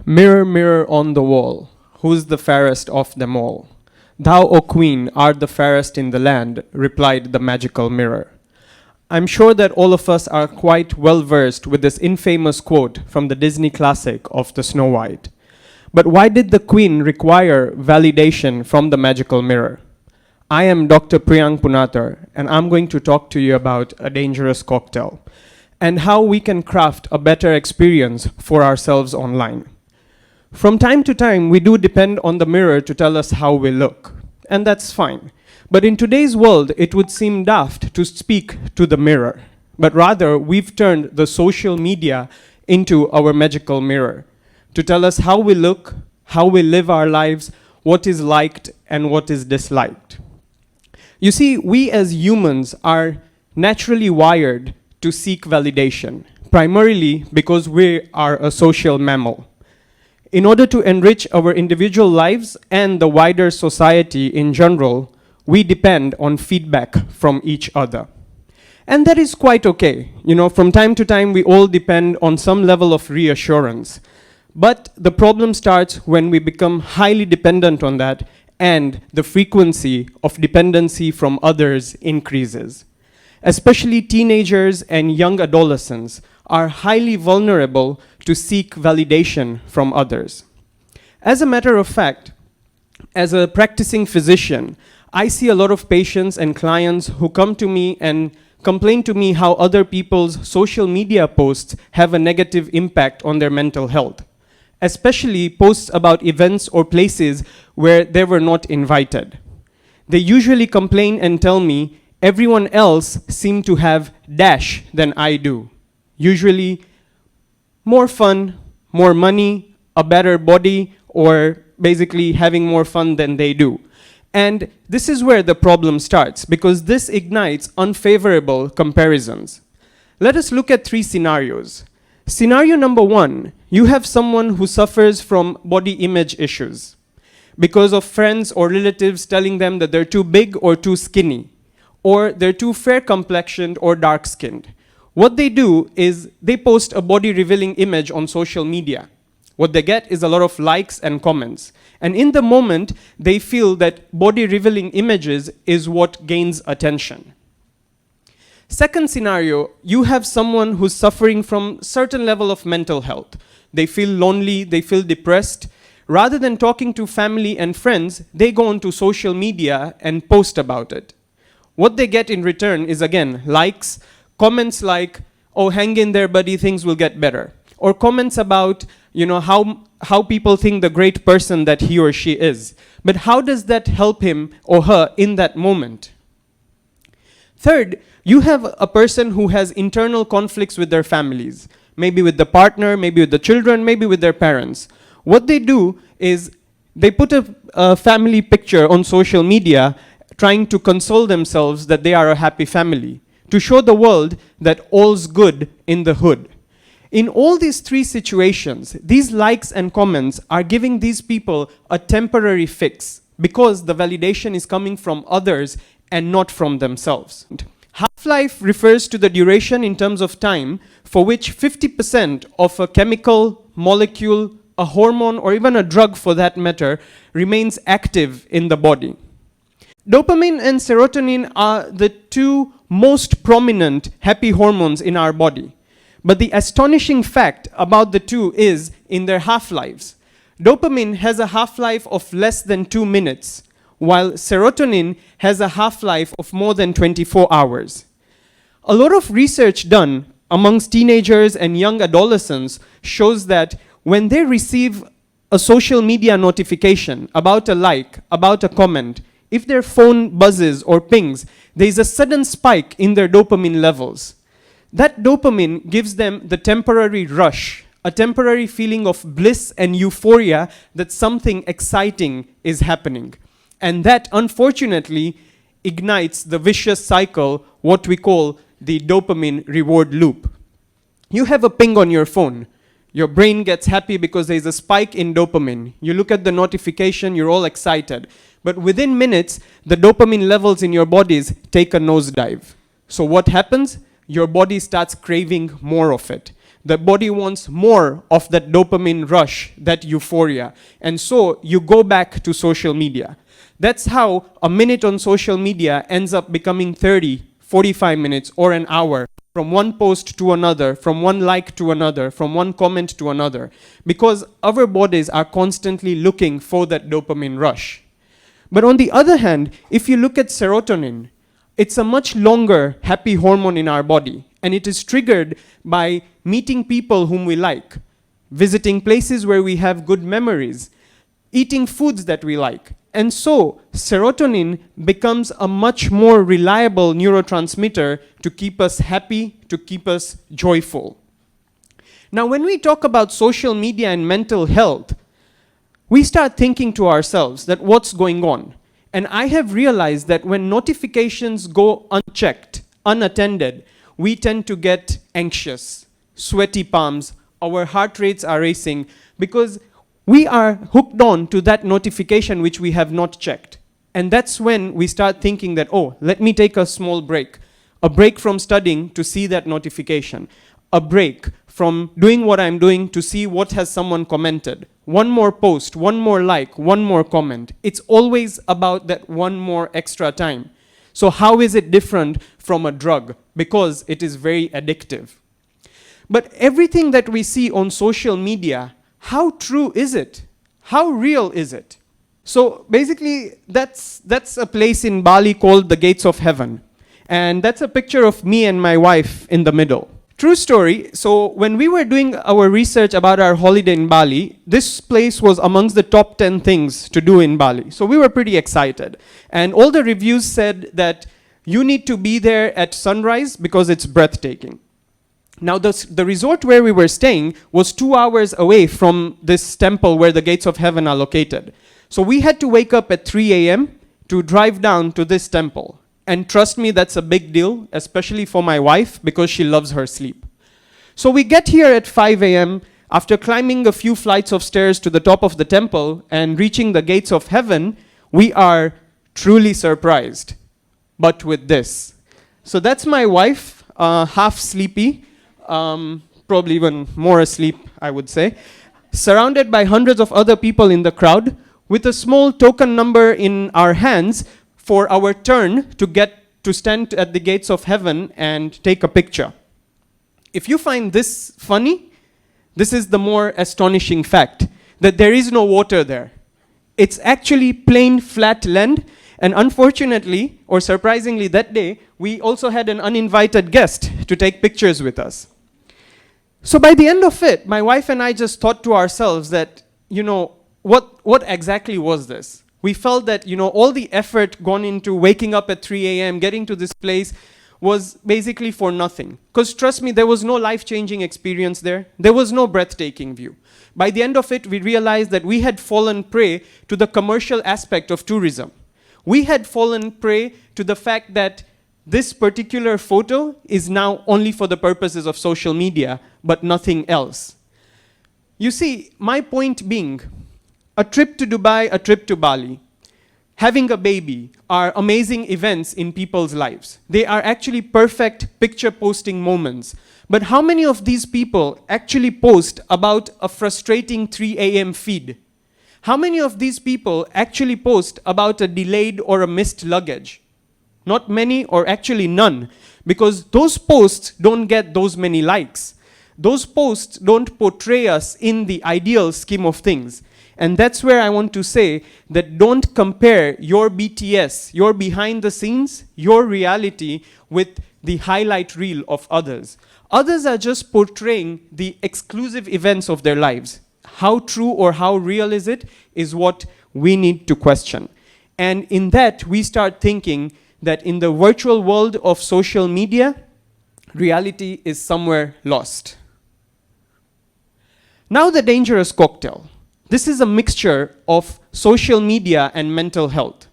Mirror, mirror on the wall, who's the fairest of them all? Thou, O Queen, art the fairest in the land, replied the magical mirror. I'm sure that all of us are quite well versed with this infamous quote from the Disney classic of the Snow White. But why did the Queen require validation from the magical mirror? I am Dr. Priyank Punatar, and I'm going to talk to you about a dangerous cocktail and how we can craft a better experience for ourselves online. From time to time, we do depend on the mirror to tell us how we look, and that's fine. But in today's world, it would seem daft to speak to the mirror, but rather we've turned the social media into our magical mirror to tell us how we look, how we live our lives, what is liked and what is disliked. You see, we as humans are naturally wired to seek validation, primarily because we are a social mammal. In order to enrich our individual lives and the wider society in general, we depend on feedback from each other. And that is quite okay. From time to time, we all depend on some level of reassurance. But the problem starts when we become highly dependent on that and the frequency of dependency from others increases. Especially teenagers and young adolescents are highly vulnerable to seek validation from others. As a matter of fact, as a practicing physician, I see a lot of patients and clients who come to me and complain to me how other people's social media posts have a negative impact on their mental health, especially posts about events or places where they were not invited. They usually complain and tell me everyone else seems to have dash than I do. Usually more fun, more money, a better body, or basically having more fun than they do. And this is where the problem starts, because this ignites unfavorable comparisons. Let us look at 3 scenarios. Scenario number 1, you have someone who suffers from body image issues because of friends or relatives telling them that they're too big or too skinny, or they're too fair complexioned or dark skinned. What they do is they post a body revealing image on social media. What they get is a lot of likes and comments. And in the moment, they feel that body revealing images is what gains attention. Second scenario, you have someone who's suffering from certain level of mental health. They feel lonely, they feel depressed. Rather than talking to family and friends, they go onto social media and post about it. What they get in return is, again, likes, comments like, oh, hang in there, buddy, things will get better. Or comments about, how people think the great person that he or she is. But how does that help him or her in that moment? Third, you have a person who has internal conflicts with their families, maybe with the partner, maybe with the children, maybe with their parents. What they do is they put a family picture on social media trying to console themselves that they are a happy family, to show the world that all's good in the hood. In all these 3 situations, these likes and comments are giving these people a temporary fix because the validation is coming from others and not from themselves. Half-life refers to the duration in terms of time for which 50% of a chemical, molecule, a hormone, or even a drug for that matter, remains active in the body. Dopamine and serotonin are the 2 most prominent happy hormones in our body. But the astonishing fact about the 2 is in their half-lives. Dopamine has a half-life of less than 2 minutes, while serotonin has a half-life of more than 24 hours. A lot of research done amongst teenagers and young adolescents shows that when they receive a social media notification about a like, about a comment, if their phone buzzes or pings, there is a sudden spike in their dopamine levels. That dopamine gives them the temporary rush, a temporary feeling of bliss and euphoria that something exciting is happening. And that, unfortunately, ignites the vicious cycle, what we call the dopamine reward loop. You have a ping on your phone. Your brain gets happy because there's a spike in dopamine. You look at the notification, you're all excited. But within minutes, the dopamine levels in your bodies take a nosedive. So what happens? Your body starts craving more of it. The body wants more of that dopamine rush, that euphoria. And so you go back to social media. That's how a minute on social media ends up becoming 30, 45 minutes, or an hour, from one post to another, from one like to another, from one comment to another, because our bodies are constantly looking for that dopamine rush. But on the other hand, if you look at serotonin, it's a much longer happy hormone in our body, and it is triggered by meeting people whom we like, visiting places where we have good memories, eating foods that we like. And so serotonin becomes a much more reliable neurotransmitter to keep us happy, to keep us joyful. Now, when we talk about social media and mental health, we start thinking to ourselves that what's going on? And I have realized that when notifications go unchecked, unattended, we tend to get anxious, sweaty palms, our heart rates are racing, because we are hooked on to that notification which we have not checked. And that's when we start thinking that, oh, let me take a small break. A break from studying to see that notification. A break from doing what I'm doing to see what has someone commented. One more post, one more like, one more comment. It's always about that one more extra time. So how is it different from a drug? Because it is very addictive. But everything that we see on social media, how true is it? How real is it? So basically, that's a place in Bali called the Gates of Heaven. And that's a picture of me and my wife in the middle. True story. So when we were doing our research about our holiday in Bali, this place was amongst the top 10 things to do in Bali. So we were pretty excited. And all the reviews said that you need to be there at sunrise because it's breathtaking. Now, the resort where we were staying was 2 hours away from this temple where the Gates of Heaven are located. So we had to wake up at 3 a.m. to drive down to this temple. And trust me, that's a big deal, especially for my wife, because she loves her sleep. So we get here at 5 a.m. After climbing a few flights of stairs to the top of the temple and reaching the Gates of Heaven, we are truly surprised, but with this. So that's my wife, half sleepy, probably even more asleep, I would say, surrounded by hundreds of other people in the crowd, with a small token number in our hands for our turn to get to stand at the Gates of Heaven and take a picture. If you find this funny, this is the more astonishing fact, that there is no water there. It's actually plain flat land, and unfortunately, or surprisingly that day, we also had an uninvited guest to take pictures with us. So by the end of it, my wife and I just thought to ourselves that, what exactly was this? We felt that, all the effort gone into waking up at 3 a.m., getting to this place, was basically for nothing. Because trust me, there was no life-changing experience there. There was no breathtaking view. By the end of it, we realized that we had fallen prey to the commercial aspect of tourism. We had fallen prey to the fact that this particular photo is now only for the purposes of social media, but nothing else. You see, my point being, a trip to Dubai, a trip to Bali, having a baby are amazing events in people's lives. They are actually perfect picture posting moments. But how many of these people actually post about a frustrating 3 a.m. feed? How many of these people actually post about a delayed or a missed luggage? Not many, or actually none, because those posts don't get those many likes. Those posts don't portray us in the ideal scheme of things. And that's where I want to say that don't compare your BTS, your behind the scenes, your reality with the highlight reel of others. Others are just portraying the exclusive events of their lives. How true or how real is it is what we need to question. And in that, we start thinking that in the virtual world of social media, reality is somewhere lost. Now the dangerous cocktail. This is a mixture of social media and mental health.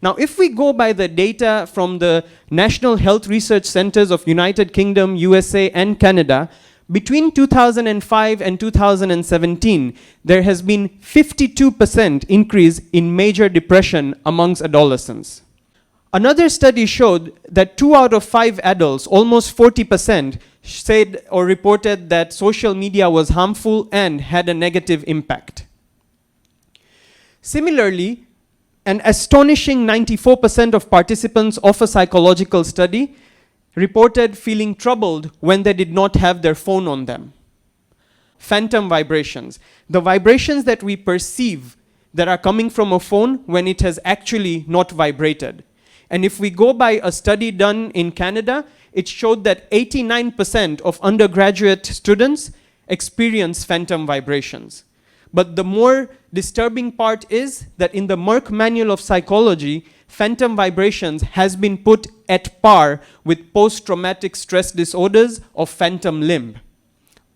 Now, if we go by the data from the National Health Research Centers of United Kingdom, USA, and Canada, between 2005 and 2017, there has been 52% increase in major depression amongst adolescents. Another study showed that 2 out of 5 adults, almost 40%, said or reported that social media was harmful and had a negative impact. Similarly, an astonishing 94% of participants of a psychological study reported feeling troubled when they did not have their phone on them. Phantom vibrations, the vibrations that we perceive that are coming from a phone when it has actually not vibrated. And if we go by a study done in Canada, it showed that 89% of undergraduate students experience phantom vibrations. But the more disturbing part is that in the Merck Manual of Psychology, phantom vibrations has been put at par with post-traumatic stress disorders of phantom limb.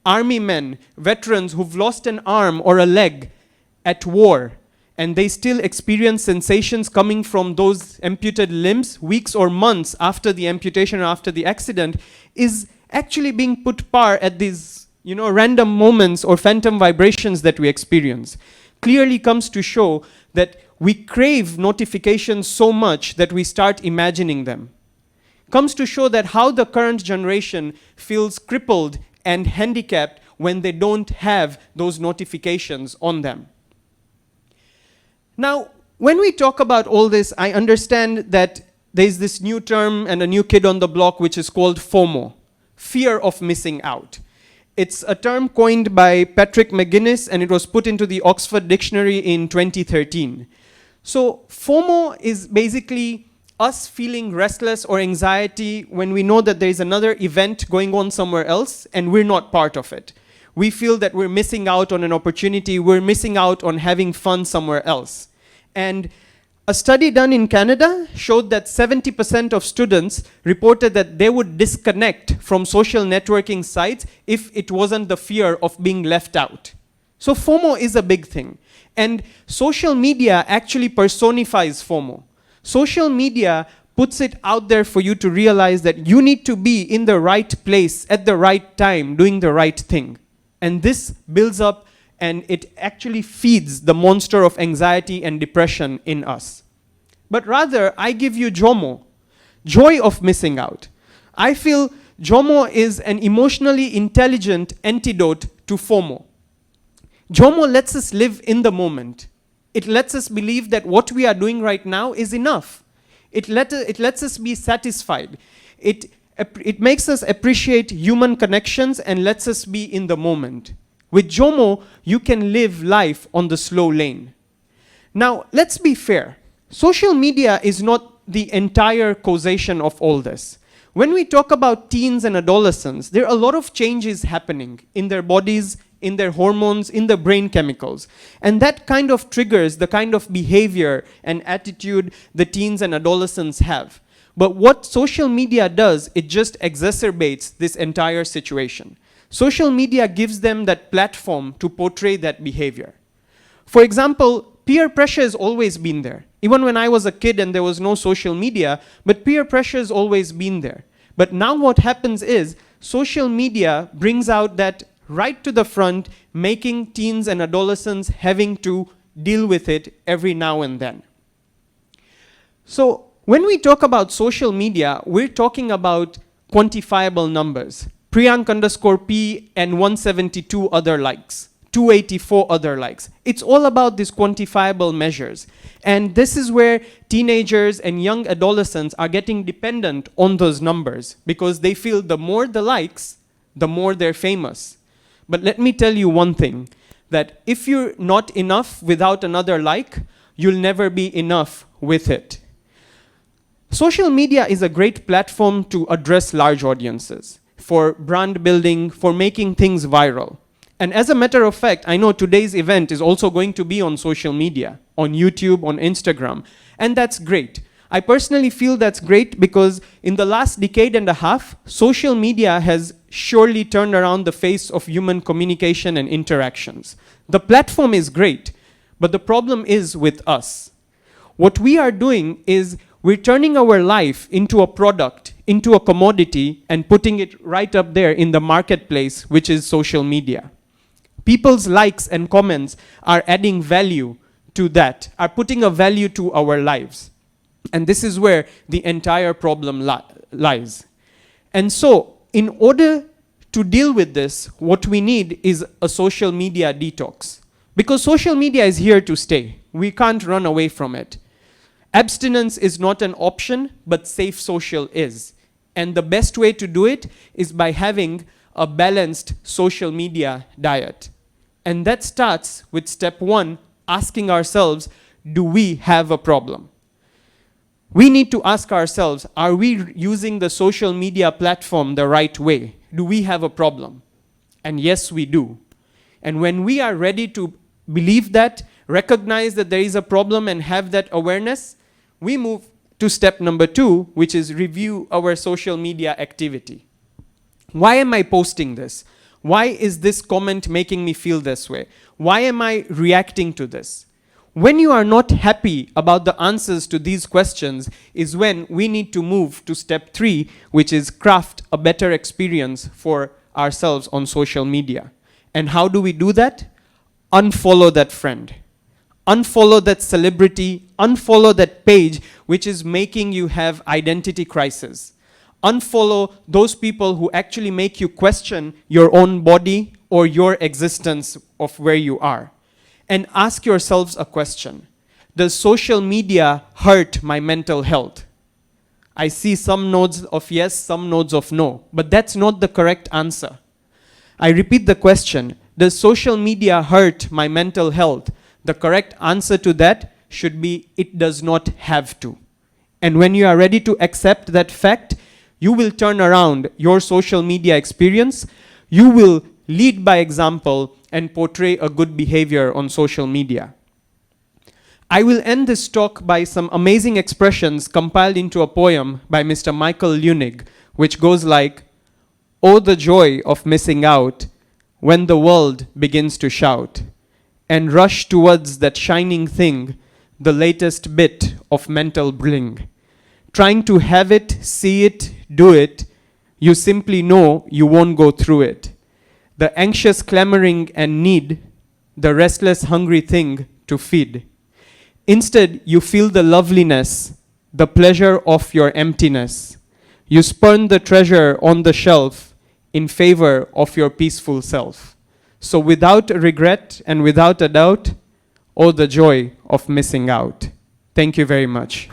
Army men, veterans who've lost an arm or a leg at war, and they still experience sensations coming from those amputated limbs weeks or months after the amputation or after the accident, is actually being put par at these random moments or phantom vibrations that we experience. Clearly comes to show that we crave notifications so much that we start imagining them. Comes to show that how the current generation feels crippled and handicapped when they don't have those notifications on them. Now, when we talk about all this, I understand that there's this new term and a new kid on the block which is called FOMO, fear of missing out. It's a term coined by Patrick McGuinness, and it was put into the Oxford Dictionary in 2013. So FOMO is basically us feeling restless or anxiety when we know that there's another event going on somewhere else and we're not part of it. We feel that we're missing out on an opportunity, we're missing out on having fun somewhere else. And a study done in Canada showed that 70% of students reported that they would disconnect from social networking sites if it wasn't the fear of being left out. So FOMO is a big thing. And social media actually personifies FOMO. Social media puts it out there for you to realize that you need to be in the right place at the right time, doing the right thing. And this builds up and it actually feeds the monster of anxiety and depression in us. But rather, I give you JOMO, joy of missing out. I feel JOMO is an emotionally intelligent antidote to FOMO. JOMO lets us live in the moment. It lets us believe that what we are doing right now is enough. It lets us be satisfied. It makes us appreciate human connections and lets us be in the moment. With JOMO, you can live life on the slow lane. Now, let's be fair. Social media is not the entire causation of all this. When we talk about teens and adolescents, there are a lot of changes happening in their bodies, in their hormones, in the brain chemicals. And that kind of triggers the kind of behavior and attitude the teens and adolescents have. But what social media does, it just exacerbates this entire situation. Social media gives them that platform to portray that behavior. For example, peer pressure has always been there. Even when I was a kid and there was no social media, but peer pressure has always been there. But now what happens is, social media brings out that right to the front, making teens and adolescents having to deal with it every now and then. So when we talk about social media, we're talking about quantifiable numbers. Priyank _P and 172 other likes, 284 other likes. It's all about these quantifiable measures. And this is where teenagers and young adolescents are getting dependent on those numbers because they feel the more the likes, the more they're famous. But let me tell you one thing, that if you're not enough without another like, you'll never be enough with it. Social media is a great platform to address large audiences, for brand building, for making things viral. And as a matter of fact, I know today's event is also going to be on social media, on YouTube, on Instagram, and that's great. I personally feel that's great because in the last decade and a half, social media has surely turned around the face of human communication and interactions. The platform is great, but the problem is with us. What we are doing is we're turning our life into a product, into a commodity, and putting it right up there in the marketplace, which is social media. People's likes and comments are adding value to that, are putting a value to our lives. And this is where the entire problem lies. And so, in order to deal with this, what we need is a social media detox. Because social media is here to stay. We can't run away from it. Abstinence is not an option, but safe social is. And the best way to do it is by having a balanced social media diet. And that starts with step 1, asking ourselves, do we have a problem? We need to ask ourselves, are we using the social media platform the right way? Do we have a problem? And yes, we do. And when we are ready to believe that, recognize that there is a problem and have that awareness, we move to step number 2, which is review our social media activity. Why am I posting this? Why is this comment making me feel this way? Why am I reacting to this? When you are not happy about the answers to these questions is when we need to move to step 3, which is craft a better experience for ourselves on social media. And how do we do that? Unfollow that friend. Unfollow that celebrity. Unfollow that page which is making you have identity crisis. Unfollow those people who actually make you question your own body or your existence of where you are. And ask yourselves a question. Does social media hurt my mental health? I see some nodes of yes, some nodes of no, but that's not the correct answer. I repeat the question. Does social media hurt my mental health? The correct answer to that should be it does not have to. And when you are ready to accept that fact, you will turn around your social media experience. You will lead by example and portray a good behavior on social media. I will end this talk by some amazing expressions compiled into a poem by Mr. Michael Leunig, which goes like, "Oh, the joy of missing out when the world begins to shout and rush towards that shining thing, the latest bit of mental bling. Trying to have it, see it, do it, you simply know you won't go through it. The anxious clamoring and need, the restless hungry thing to feed. Instead, you feel the loveliness, the pleasure of your emptiness. You spurn the treasure on the shelf in favor of your peaceful self. So without regret and without a doubt, oh, the joy of missing out." Thank you very much.